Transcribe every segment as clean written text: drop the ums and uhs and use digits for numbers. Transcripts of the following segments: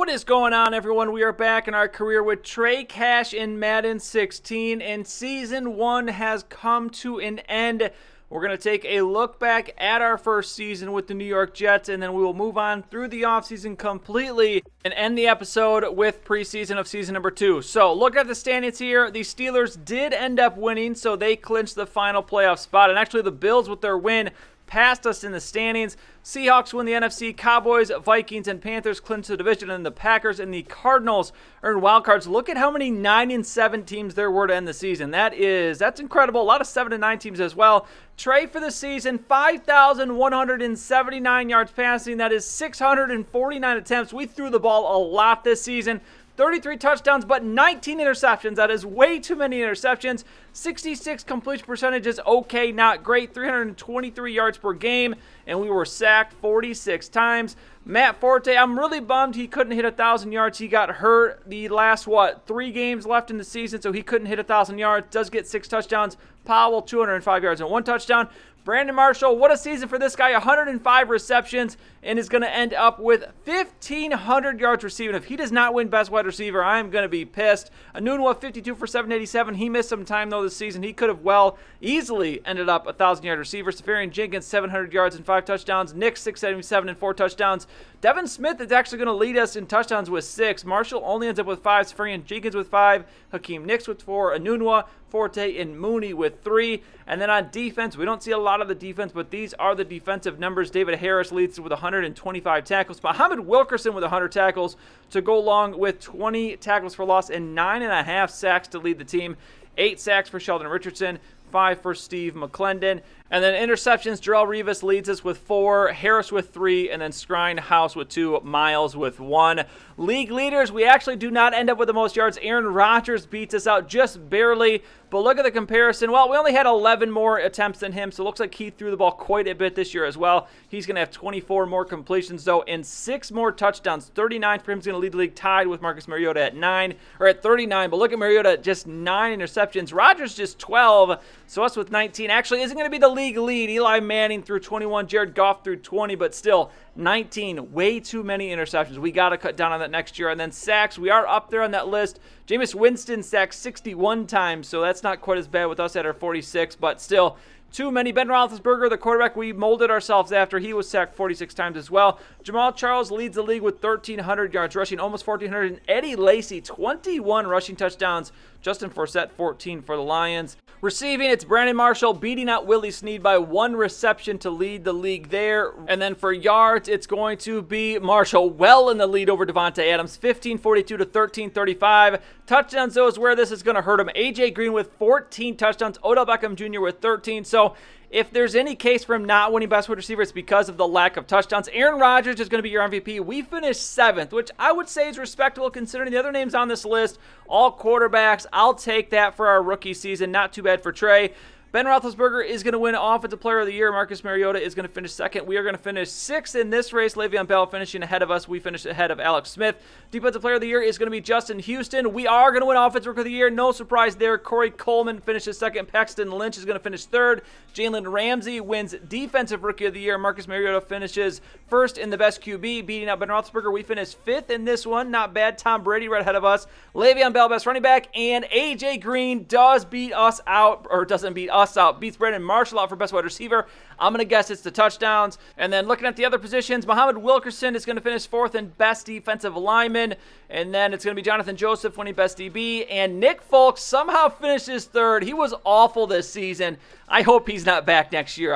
What is going on, everyone? We are back in our career with Trey Cash in Madden 16, and Season 1 has come to an end. We're going to take a look back at our first season with the New York Jets, and then we will move on through the offseason completely and end the episode with preseason of season number 2. So, look at the standings here. The Steelers did end up winning, so they clinched the final playoff spot, and actually the Bills, with their win, passed us in the standings. Seahawks win the NFC. Cowboys, Vikings, and Panthers clinch the division, and the Packers and the Cardinals earn wild cards. Look at how many 9-7 teams there were to end the season. That's incredible. A lot of 7-9 teams as well. Trey for the season, 5,179 yards passing. That is 649 attempts. We threw the ball a lot this season. 33 touchdowns, but 19 interceptions. That is way too many interceptions. 66 completion percentage is okay, not great. 323 yards per game, and we were sacked 46 times. Matt Forte, I'm really bummed he couldn't hit 1,000 yards. He got hurt the last, 3 games left in the season, so he couldn't hit 1,000 yards. Does get 6 touchdowns. Powell, 205 yards and 1 touchdown. Brandon Marshall, what a season for this guy, 105 receptions, and is going to end up with 1,500 yards receiving. If he does not win Best Wide Receiver, I am going to be pissed. Anunwa, 52 for 787. He missed some time, though, this season. He could have easily ended up a 1,000-yard receiver. Safarian Jenkins, 700 yards and 5 touchdowns. Nick, 677 and 4 touchdowns. Devin Smith is actually going to lead us in touchdowns with 6. Marshall only ends up with 5. Safarian Jenkins with 5. Hakeem Nicks with 4. Anunwa, Forte, and Mooney with 3. And then on defense, we don't see a lot of the defense, but these are the defensive numbers. David Harris leads with 125 tackles. Muhammad Wilkerson with 100 tackles to go along with 20 tackles for loss and 9.5 sacks to lead the team. 8 sacks for Sheldon Richardson. 5 for Steve McClendon. And then interceptions, Darrelle Revis leads us with 4, Harris with 3, and then Skrine House with 2, Miles with 1. League leaders, we actually do not end up with the most yards. Aaron Rodgers beats us out just barely, but look at the comparison. Well, we only had 11 more attempts than him, so it looks like he threw the ball quite a bit this year as well. He's going to have 24 more completions, though, and 6 more touchdowns. 39 for him is going to lead the league, tied with Marcus Mariota at 39, but look at Mariota, just 9 interceptions. Rodgers just 12, so us with 19 actually isn't going to be the league lead. Eli Manning threw 21, Jared Goff threw 20, but still 19, way too many interceptions. We got to cut down on that next year. And then sacks, we are up there on that list. Jameis Winston sacked 61 times, so that's not quite as bad with us at our 46, but still too many. Ben Roethlisberger, the quarterback we molded ourselves after, he was sacked 46 times as well. Jamal Charles leads the league with 1,300 yards rushing, almost 1,400. And Eddie Lacy, 21 rushing touchdowns. Justin Forsett, 14 for the Lions. Receiving, it's Brandon Marshall beating out Willie Snead by 1 reception to lead the league there. And then for yards, it's going to be Marshall well in the lead over Devontae Adams, 15:42 to 13:35. Touchdowns, though, is where this is going to hurt him. A.J. Green with 14 touchdowns, Odell Beckham Jr. with 13. So if there's any case for him not winning Best Wide Receiver, it's because of the lack of touchdowns. Aaron Rodgers is going to be your MVP. We finished 7th, which I would say is respectable considering the other names on this list, all quarterbacks. I'll take that for our rookie season. Not too bad for Trey. Ben Roethlisberger is going to win Offensive Player of the Year. Marcus Mariota is going to finish 2nd. We are going to finish 6th in this race. Le'Veon Bell finishing ahead of us. We finished ahead of Alex Smith. Defensive Player of the Year is going to be Justin Houston. We are going to win Offensive Rookie of the Year. No surprise there. Corey Coleman finishes 2nd. Paxton Lynch is going to finish 3rd. Jalen Ramsey wins Defensive Rookie of the Year. Marcus Mariota finishes 1st in the Best QB, beating out Ben Roethlisberger. We finished 5th in this one. Not bad. Tom Brady right ahead of us. Le'Veon Bell, Best Running Back. And A.J. Green does beat us out, or doesn't beat us out. Beats Brandon Marshall out for Best Wide Receiver. I'm going to guess it's the touchdowns. And then looking at the other positions, Muhammad Wilkerson is going to finish 4th in Best Defensive Lineman. And then it's going to be Jonathan Joseph winning Best DB. And Nick Folk somehow finishes 3rd. He was awful this season. I hope he's not back next year.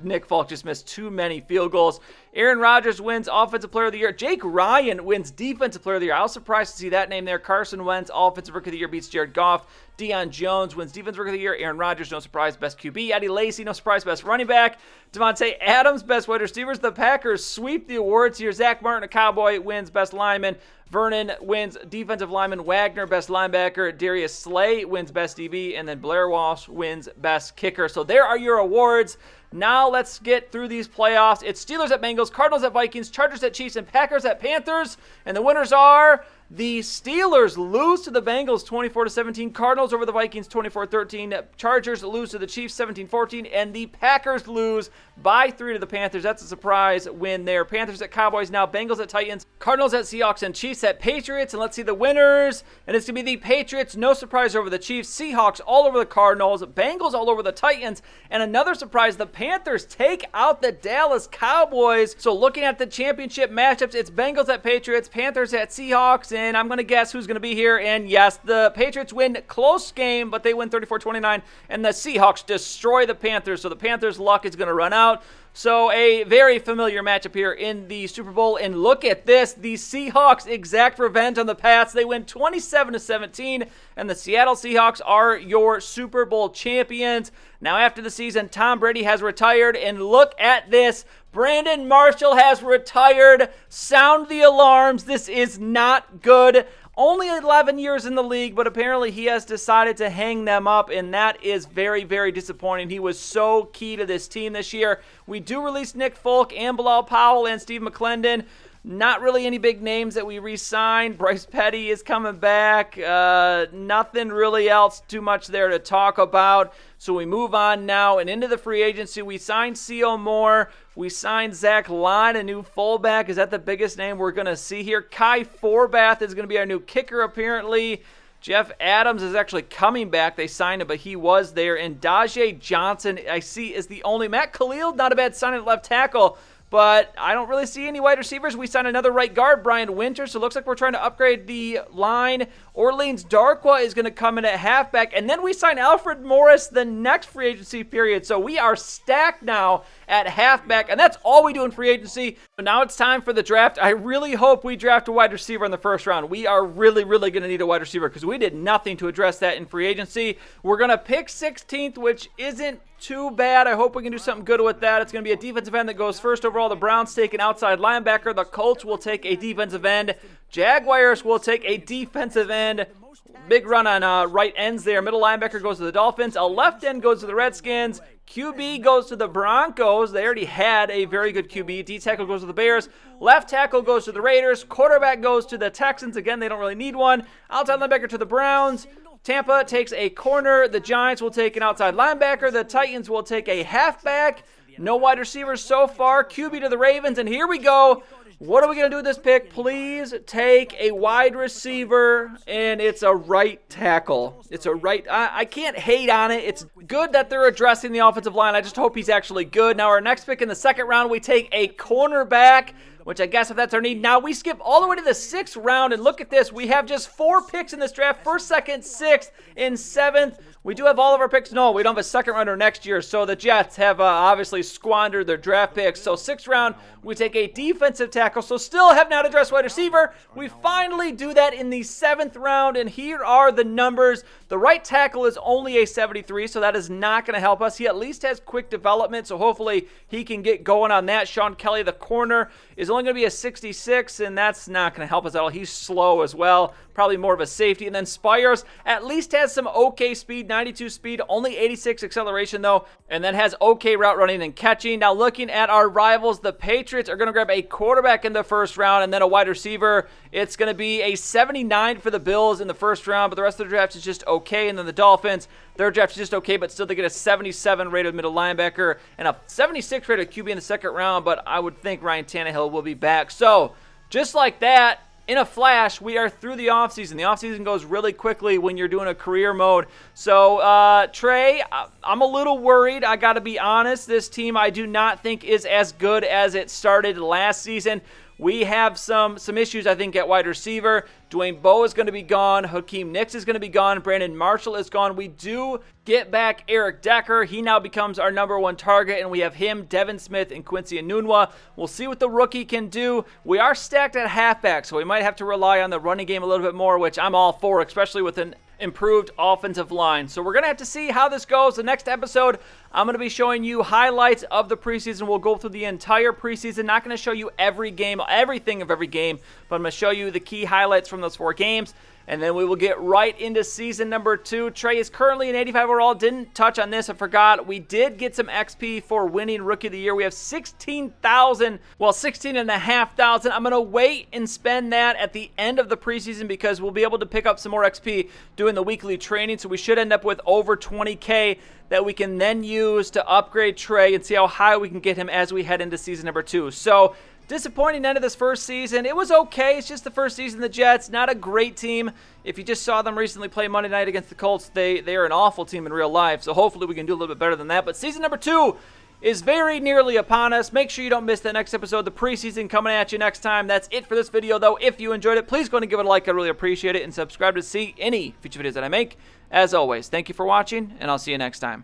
Nick Folk just missed too many field goals. Aaron Rodgers wins Offensive Player of the Year. Jake Ryan wins Defensive Player of the Year. I was surprised to see that name there. Carson Wentz, Offensive Rookie of the Year, beats Jared Goff. Deion Jones wins Defensive Rookie of the Year. Aaron Rodgers, no surprise, Best QB. Eddie Lacy, no surprise, Best Running Back. Devontae Adams, Best Wide Receivers. The Packers sweep the awards here. Zach Martin, a Cowboy, wins Best Lineman. Vernon wins Defensive Lineman. Wagner, Best Linebacker. Darius Slay wins Best DB. And then Blair Walsh wins Best Kicker. So there are your awards. Now let's get through these playoffs. It's Steelers at Bengals, Cardinals at Vikings, Chargers at Chiefs, and Packers at Panthers. And the winners are The Steelers lose to the Bengals 24-17. Cardinals over the Vikings 24-13. Chargers lose to the Chiefs 17-14. And the Packers lose by 3 to the Panthers. That's a surprise win there. Panthers at Cowboys now. Bengals at Titans. Cardinals at Seahawks. And Chiefs at Patriots. And let's see the winners. And it's going to be the Patriots. No surprise over the Chiefs. Seahawks all over the Cardinals. Bengals all over the Titans. And another surprise, the Panthers take out the Dallas Cowboys. So looking at the championship matchups, it's Bengals at Patriots, Panthers at Seahawks, and I'm going to guess who's going to be here. And yes, the Patriots win close game, but they win 34-29, and the Seahawks destroy the Panthers. So the Panthers' luck is going to run out. So a very familiar matchup here in the Super Bowl. And look at this. The Seahawks exact revenge on the Pats. They win 27-17, and the Seattle Seahawks are your Super Bowl champions. Now after the season, Tom Brady has retired, and look at this. Brandon Marshall has retired. Sound the alarms. This is not good. Only 11 years in the league, but apparently he has decided to hang them up, and that is very, very disappointing. He was so key to this team this year. We do release Nick Folk and Bilal Powell and Steve McClendon. Not really any big names that we re-signed. Bryce Petty is coming back. Nothing really else too much there to talk about. So we move on now and into the free agency. We signed C.O. Moore. We signed Zach Line, a new fullback. Is that the biggest name we're going to see here? Kai Forbath is going to be our new kicker, apparently. Jeff Adams is actually coming back. They signed him, but he was there. And Dajae Johnson, I see, is the only. Matt Khalil, not a bad sign at left tackle. But I don't really see any wide receivers. We signed another right guard, Brian Winters, so it looks like we're trying to upgrade the line. Orleans Darkwa is going to come in at halfback. And then we sign Alfred Morris the next free agency period. So we are stacked now at halfback, and that's all we do in free agency. So now it's time for the draft. I really hope we draft a wide receiver in the first round. We are really, really going to need a wide receiver because we did nothing to address that in free agency. We're going to pick 16th, which isn't too bad. I hope we can do something good with that. It's going to be a defensive end that goes first overall. The Browns take an outside linebacker. The Colts will take a defensive end. Jaguars will take a defensive end. Big run on right ends there. Middle linebacker goes to the Dolphins. A left end goes to the Redskins. QB goes to the Broncos. They already had a very good QB. D-tackle goes to the Bears. Left tackle goes to the Raiders. Quarterback goes to the Texans. Again, they don't really need one. Outside linebacker to the Browns. Tampa takes a corner. The Giants will take an outside linebacker. The Titans will take a halfback. No wide receivers so far. QB to the Ravens. And here we go. What are we going to do with this pick? Please take a wide receiver, and it's a right tackle. It's a right. I can't hate on it. It's good that they're addressing the offensive line. I just hope he's actually good. Now, our next pick in the second round, we take a cornerback, which I guess if that's our need. Now, we skip all the way to the 6th round, and look at this. We have just 4 picks in this draft, 1st, 2nd, 6th, and 7th. We do have all of our picks. No, we don't have a second rounder next year. So the Jets have obviously squandered their draft picks. So 6th round, we take a defensive tackle. So still have not addressed wide receiver. We finally do that in the 7th round. And here are the numbers. The right tackle is only a 73, so that is not going to help us. He at least has quick development, so hopefully he can get going on that. Sean Kelly, the corner, is only going to be a 66, and that's not going to help us at all. He's slow as well. Probably more of a safety. And then Spires at least has some okay speed, 92 speed, only 86 acceleration though, and then has okay route running and catching. Now looking at our rivals, the Patriots are going to grab a quarterback in the 1st round and then a wide receiver. It's going to be a 79 for the Bills in the 1st round, but the rest of the draft is just okay. And then the Dolphins, their draft is just okay, but still they get a 77 rated middle linebacker and a 76 rated QB in the 2nd round, but I would think Ryan Tannehill will be back. So just like that, in a flash, we are through the offseason. The offseason goes really quickly when you're doing a career mode. So, Trey, I'm a little worried. I got to be honest. This team I do not think is as good as it started last season. We have some issues, I think, at wide receiver. Dwayne Bowe is going to be gone. Hakeem Nicks is going to be gone. Brandon Marshall is gone. We do get back Eric Decker. He now becomes our number 1 target, and we have him, Devin Smith, and Quincy Enunwa. We'll see what the rookie can do. We are stacked at halfback, so we might have to rely on the running game a little bit more, which I'm all for, especially with an improved offensive line. So we're going to have to see how this goes. The next episode, I'm going to be showing you highlights of the preseason. We'll go through the entire preseason. Not going to show you every game, everything of every game, but I'm going to show you the key highlights from those 4 games. And then we will get right into season number 2. Trey is currently an 85 overall. Didn't touch on this. I forgot. We did get some XP for winning Rookie of the Year. We have 16,000. Well, 16,500. I'm going to wait and spend that at the end of the preseason because we'll be able to pick up some more XP doing the weekly training. So we should end up with over 20K that we can then use to upgrade Trey and see how high we can get him as we head into season number 2. So disappointing end of this first season. It was okay. It's just the first season of the Jets. Not a great team. If you just saw them recently play Monday night against the Colts, they are an awful team in real life. So hopefully we can do a little bit better than that. But season number 2 is very nearly upon us. Make sure you don't miss the next episode. The preseason coming at you next time. That's it for this video, though. If you enjoyed it, please go and give it a like. I really appreciate it. And subscribe to see any future videos that I make. As always, thank you for watching, and I'll see you next time.